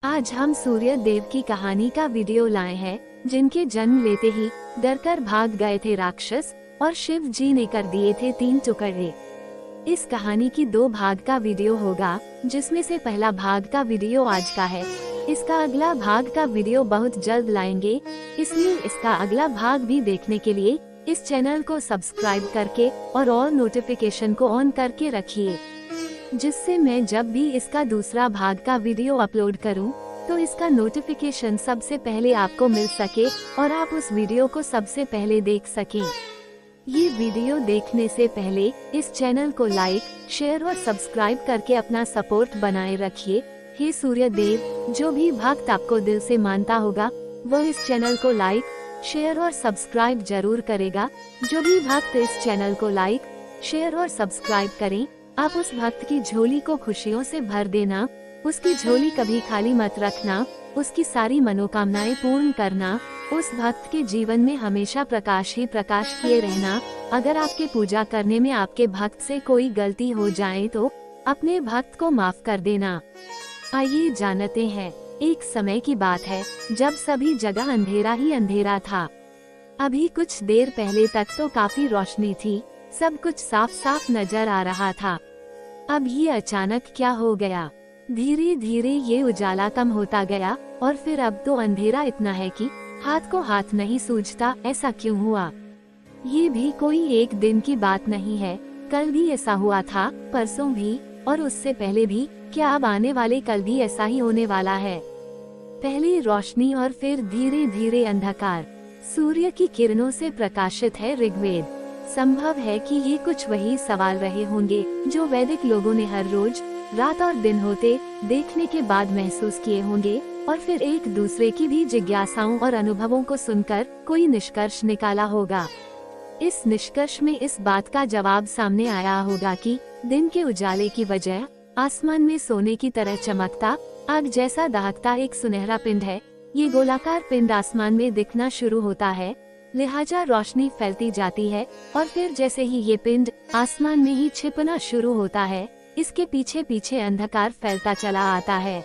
आज हम सूर्य देव की कहानी का वीडियो लाए हैं, जिनके जन्म लेते ही डरकर भाग गए थे राक्षस और शिव जी ने कर दिए थे 3 टुकड़े। इस कहानी की 2 भाग का वीडियो होगा, जिसमें से पहला भाग का वीडियो आज का है। इसका अगला भाग का वीडियो बहुत जल्द लाएंगे, इसलिए इसका अगला भाग भी देखने के लिए इस चैनल को सब्सक्राइब करके और ऑल नोटिफिकेशन को ऑन करके रखिए, जिससे मैं जब भी इसका दूसरा भाग का वीडियो अपलोड करूं, तो इसका नोटिफिकेशन सबसे पहले आपको मिल सके और आप उस वीडियो को सबसे पहले देख सकें। ये वीडियो देखने से पहले इस चैनल को लाइक, शेयर और सब्सक्राइब करके अपना सपोर्ट बनाए रखिए। हे सूर्य देव, जो भी भक्त आपको दिल से मानता होगा वह इस चैनल को लाइक, शेयर और सब्सक्राइब जरूर करेगा। जो भी भक्त इस चैनल को लाइक, शेयर और सब्सक्राइब करें, आप उस भक्त की झोली को खुशियों से भर देना। उसकी झोली कभी खाली मत रखना, उसकी सारी मनोकामनाएं पूर्ण करना। उस भक्त के जीवन में हमेशा प्रकाश ही प्रकाश किए रहना। अगर आपके पूजा करने में आपके भक्त से कोई गलती हो जाए तो अपने भक्त को माफ कर देना। आइए जानते हैं। एक समय की बात है जब सभी जगह अंधेरा ही अंधेरा था। अभी कुछ देर पहले तक तो काफी रोशनी थी, सब कुछ साफ साफ नजर आ रहा था। अब ये अचानक क्या हो गया? धीरे धीरे ये उजाला कम होता गया और फिर अब तो अंधेरा इतना है कि हाथ को हाथ नहीं सूझता। ऐसा क्यों हुआ? ये भी कोई एक दिन की बात नहीं है, कल भी ऐसा हुआ था, परसों भी और उससे पहले भी। क्या अब आने वाले कल भी ऐसा ही होने वाला है? पहले रोशनी और फिर धीरे धीरे अंधकार। सूर्य की किरणों से प्रकाशित है ऋग्वेद। संभव है कि ये कुछ वही सवाल रहे होंगे जो वैदिक लोगों ने हर रोज रात और दिन होते देखने के बाद महसूस किए होंगे, और फिर एक दूसरे की भी जिज्ञासाओं और अनुभवों को सुनकर कोई निष्कर्ष निकाला होगा। इस निष्कर्ष में इस बात का जवाब सामने आया होगा कि दिन के उजाले की वजह आसमान में सोने की तरह चमकता, आग जैसा दहकता एक सुनहरा पिंड है। ये गोलाकार पिंड आसमान में दिखना शुरू होता है, लिहाजा रोशनी फैलती जाती है, और फिर जैसे ही ये पिंड आसमान में ही छिपना शुरू होता है, इसके पीछे पीछे अंधकार फैलता चला आता है।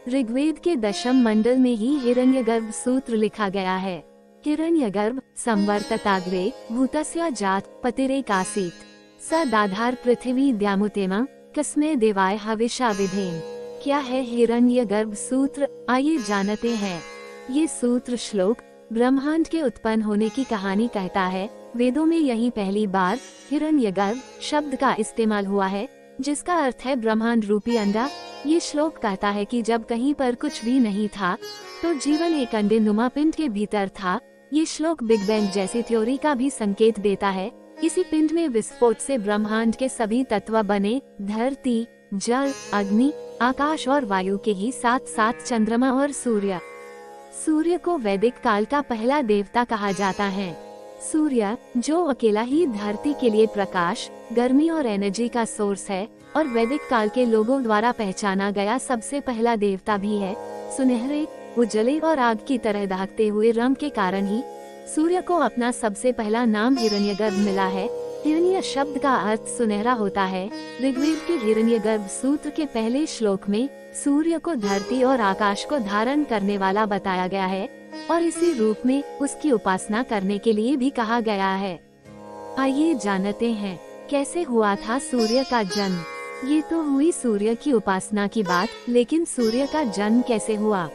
ऋग्वेद के 10वें मंडल में ही हिरण्यगर्भ सूत्र लिखा गया है। हिरण्यगर्भ संवर्तताग्रे भूतस्य जात पतिरेकासीत् स दाधार पृथ्वी द्यामुतेमा कस्मे देवाय हविषा विधेन। क्या है हिरण्यगर्भ सूत्र? आइए जानते हैं। ये सूत्र श्लोक ब्रह्मांड के उत्पन्न होने की कहानी कहता है। वेदों में यही पहली बार हिरण्यगर्भ शब्द का इस्तेमाल हुआ है, जिसका अर्थ है ब्रह्मांड रूपी अंडा। ये श्लोक कहता है कि जब कहीं पर कुछ भी नहीं था तो जीवन एक अंडे नुमा पिंड के भीतर था। ये श्लोक बिग बैंग जैसी थ्योरी का भी संकेत देता है। इसी पिंड में विस्फोट से ब्रह्मांड के सभी तत्व बने, धरती, जल, अग्नि, आकाश और वायु के ही साथ साथ चंद्रमा और सूर्य। सूर्य को वैदिक काल का पहला देवता कहा जाता है। सूर्य जो अकेला ही धरती के लिए प्रकाश, गर्मी और एनर्जी का सोर्स है, और वैदिक काल के लोगों द्वारा पहचाना गया सबसे पहला देवता भी है। सुनहरे, उजले और आग की तरह दहकते हुए रंग के कारण ही सूर्य को अपना सबसे पहला नाम हिरण्यगर्भ मिला है। हिरण्य शब्द का अर्थ सुनहरा होता है। ऋग्वेद के हिरण्यगर्भ सूत्र के पहले श्लोक में सूर्य को धरती और आकाश को धारण करने वाला बताया गया है, और इसी रूप में उसकी उपासना करने के लिए भी कहा गया है। आइए जानते हैं कैसे हुआ था सूर्य का जन्म। ये तो हुई सूर्य की उपासना की बात, लेकिन सूर्य का जन्म कैसे हुआ?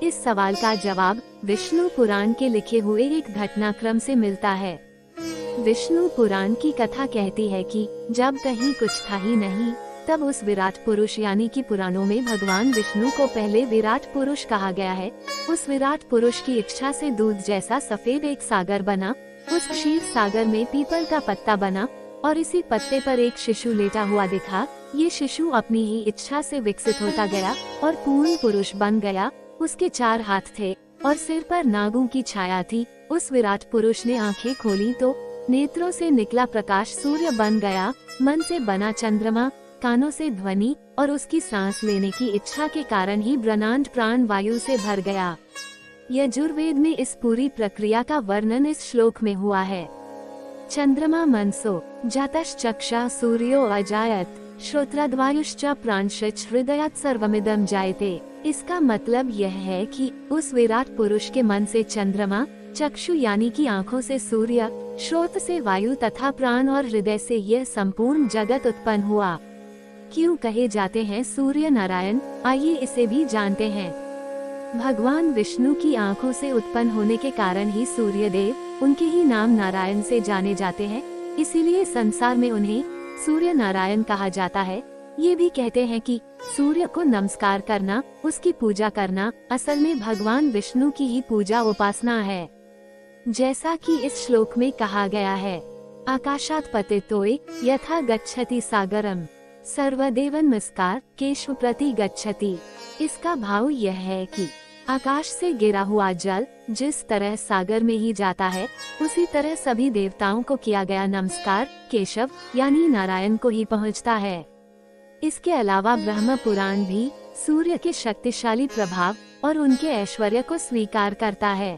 इस सवाल का जवाब विष्णु पुराण के लिखे हुए एक घटनाक्रम से मिलता है। विष्णु पुराण की कथा कहती है कि जब कहीं कुछ था ही नहीं, तब उस विराट पुरुष यानी कि पुराणों में भगवान विष्णु को पहले विराट पुरुष कहा गया है। उस विराट पुरुष की इच्छा से दूध जैसा सफेद एक सागर बना। उस क्षीर सागर में पीपल का पत्ता बना और इसी पत्ते पर एक शिशु लेटा हुआ दिखा। ये शिशु अपनी ही इच्छा से विकसित होता गया और पूर्ण पुरुष बन गया। उसके 4 हाथ थे और सिर पर नागों की छाया थी। उस विराट पुरुष ने आंखें खोली तो नेत्रों से निकला प्रकाश सूर्य बन गया। मन से बना चंद्रमा, कानों से ध्वनि और उसकी सांस लेने की इच्छा के कारण ही ब्रह्मांड प्राण वायु से भर गया। यजुर्वेद में इस पूरी प्रक्रिया का वर्णन इस श्लोक में हुआ है। चंद्रमा मनसो जातश्चक्षा सूर्यो अजायत श्रोत्रद्वायुश्च प्राणश्च हृदयात् सर्वमिदं जायते। इसका मतलब यह है कि उस विराट पुरुष के मन से चंद्रमा, चक्षु यानी कि आँखों से सूर्य, श्रोत से वायु तथा प्राण और हृदय से यह संपूर्ण जगत उत्पन्न हुआ। क्यों कहे जाते हैं सूर्य नारायण, आइए इसे भी जानते हैं। भगवान विष्णु की आँखों से उत्पन्न होने के कारण ही सूर्य देव, उनके ही नाम नारायण से जाने जाते हैं, इसीलिए संसार में उन्हें सूर्य नारायण कहा जाता है। ये भी कहते हैं कि सूर्य को नमस्कार करना, उसकी पूजा करना असल में भगवान विष्णु की ही पूजा उपासना है। जैसा कि इस श्लोक में कहा गया है, आकाशात् पतितोय यथा गच्छति सागरम सर्वदेव नमस्कार केशव प्रति गच्छति। इसका भाव यह है कि आकाश से गिरा हुआ जल जिस तरह सागर में ही जाता है, उसी तरह सभी देवताओं को किया गया नमस्कार केशव यानी नारायण को ही पहुंचता है। इसके अलावा ब्रह्म पुराण भी सूर्य के शक्तिशाली प्रभाव और उनके ऐश्वर्य को स्वीकार करता है।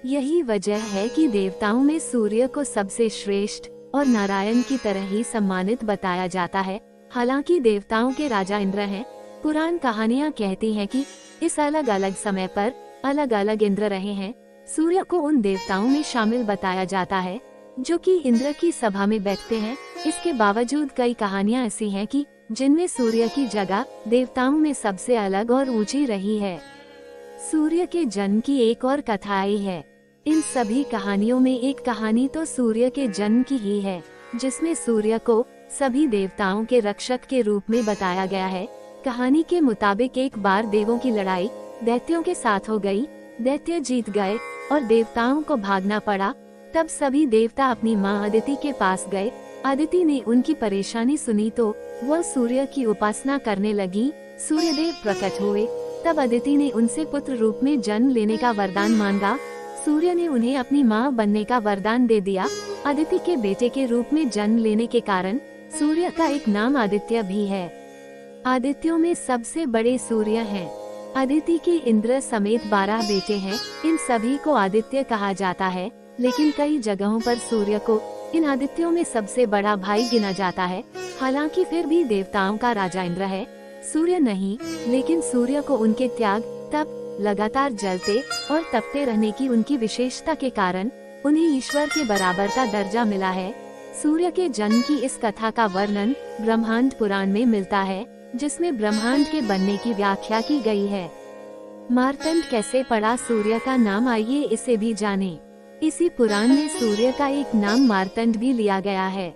यही वजह है कि देवताओं में सूर्य को सबसे श्रेष्ठ और नारायण की तरह ही सम्मानित बताया जाता है। हालांकि देवताओं के राजा इंद्र हैं। पुराण कहानियां कहती हैं कि इस अलग अलग समय पर अलग अलग इंद्र रहे हैं। सूर्य को उन देवताओं में शामिल बताया जाता है जो कि इंद्र की सभा में बैठते हैं। इसके बावजूद कई कहानियां ऐसी हैं कि जिनमें सूर्य की जगह देवताओं में सबसे अलग और ऊंची रही है। सूर्य के जन्म की एक और कथा आई है। इन सभी कहानियों में एक कहानी तो सूर्य के जन्म की ही है, जिसमें सूर्य को सभी देवताओं के रक्षक के रूप में बताया गया है। कहानी के मुताबिक एक बार देवों की लड़ाई दैत्यों के साथ हो गई। दैत्य जीत गए और देवताओं को भागना पड़ा। तब सभी देवता अपनी माँ अदिति के पास गए। अदिति ने उनकी परेशानी सुनी तो वह सूर्य की उपासना करने लगी। सूर्यदेव प्रकट हुए। तब अदिति ने उनसे पुत्र रूप में जन्म लेने का वरदान मांगा। सूर्य ने उन्हें अपनी माँ बनने का वरदान दे दिया। अदिति के बेटे के रूप में जन्म लेने के कारण सूर्य का एक नाम आदित्य भी है। आदित्यों में सबसे बड़े सूर्य हैं। अदिति के इंद्र समेत 12 बेटे हैं। इन सभी को आदित्य कहा जाता है, लेकिन कई जगहों पर सूर्य को इन आदित्यों में सबसे बड़ा भाई गिना जाता है। हालांकि फिर भी देवताओं का राजा इंद्र है, सूर्य नहीं। लेकिन सूर्य को उनके त्याग, तप, लगातार जलते और तपते रहने की उनकी विशेषता के कारण उन्हें ईश्वर के बराबर का दर्जा मिला है। सूर्य के जन्म की इस कथा का वर्णन ब्रह्मांड पुराण में मिलता है, जिसमें ब्रह्मांड के बनने की व्याख्या की गई है। मार्तंड कैसे पड़ा सूर्य का नाम, आइए इसे भी जानें। इसी पुराण में सूर्य का एक नाम मार्तंड भी लिया गया है।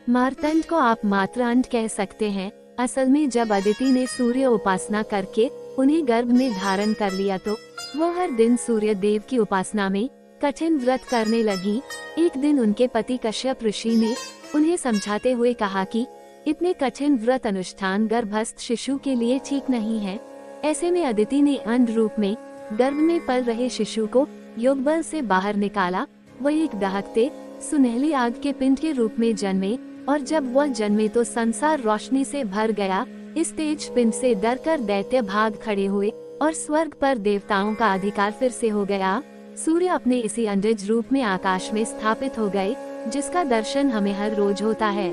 मार्तंड को आप मातृअंड कह सकते हैं। असल में जब अदिति ने सूर्य उपासना करके उन्हें गर्भ में धारण कर लिया तो वह हर दिन सूर्य देव की उपासना में कठिन व्रत करने लगी। एक दिन उनके पति कश्यप ऋषि ने उन्हें समझाते हुए कहा कि इतने कठिन व्रत अनुष्ठान गर्भस्थ शिशु के लिए ठीक नहीं है। ऐसे में अदिति ने अंड रूप में गर्भ में पल रहे शिशु को योग बल से बाहर निकाला। वह एक दहकते सुनहली आग के पिंड के रूप में जन्मे और जब वह जन्मे तो संसार रोशनी से भर गया। इस तेज पिंड से डरकर दैत्य भाग खड़े हुए और स्वर्ग पर देवताओं का अधिकार फिर से हो गया। सूर्य अपने इसी अंडज रूप में आकाश में स्थापित हो गए, जिसका दर्शन हमें हर रोज होता है।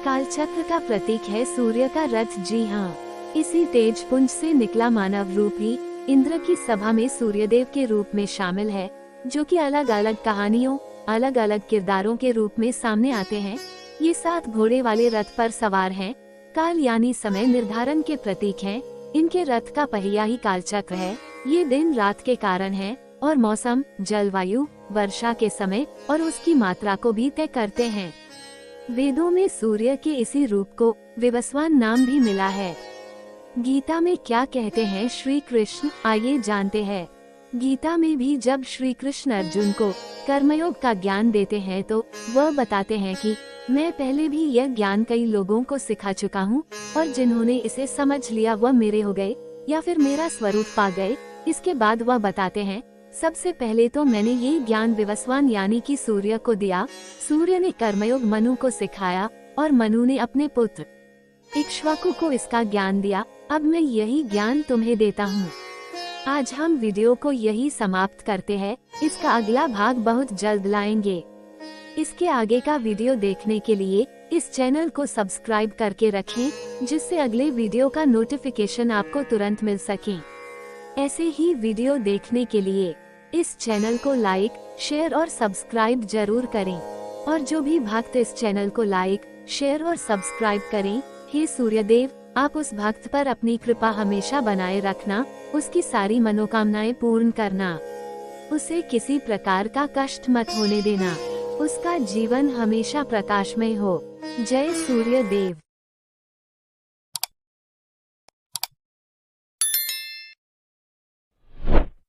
कालचक्र का प्रतीक है सूर्य का रथ। जी हाँ, इसी तेज पुंज से निकला मानव रूप ही इंद्र की सभा में सूर्यदेव के रूप में शामिल है, जो कि अलग अलग कहानियों अलग अलग किरदारों के रूप में सामने आते हैं। ये 7 घोड़े वाले रथ पर सवार हैं। काल यानी समय निर्धारण के प्रतीक हैं। इनके रथ का पहिया ही कालचक्र है। ये दिन रात के कारण है और मौसम, जलवायु, वर्षा के समय और उसकी मात्रा को भी तय करते हैं। वेदों में सूर्य के इसी रूप को विवस्वान नाम भी मिला है। गीता में क्या कहते हैं श्री कृष्ण, आइए जानते हैं। गीता में भी जब श्री कृष्ण अर्जुन को कर्मयोग का ज्ञान देते हैं तो वह बताते हैं कि मैं पहले भी यह ज्ञान कई लोगों को सिखा चुका हूँ और जिन्होंने इसे समझ लिया वह मेरे हो गए या फिर मेरा स्वरूप पा गए। इसके बाद वह बताते हैं सबसे पहले तो मैंने ये ज्ञान विवस्वान यानी कि सूर्य को दिया। सूर्य ने कर्मयोग मनु को सिखाया और मनु ने अपने पुत्र इक्ष्वाकु को इसका ज्ञान दिया। अब मैं यही ज्ञान तुम्हें देता हूँ। आज हम वीडियो को यही समाप्त करते हैं। इसका अगला भाग बहुत जल्द लाएंगे। इसके आगे का वीडियो देखने के लिए इस चैनल को सब्सक्राइब करके रखें, जिससे अगले वीडियो का नोटिफिकेशन आपको तुरंत मिल सके। ऐसे ही वीडियो देखने के लिए इस चैनल को लाइक, शेयर और सब्सक्राइब जरूर करें। और जो भी भक्त इस चैनल को लाइक, शेयर और सब्सक्राइब करें, हे सूर्यदेव, आप उस भक्त पर अपनी कृपा हमेशा बनाए रखना, उसकी सारी मनोकामनाएं पूर्ण करना, उसे किसी प्रकार का कष्ट मत होने देना, उसका जीवन हमेशा प्रकाशमय हो। जय सूर्यदेव।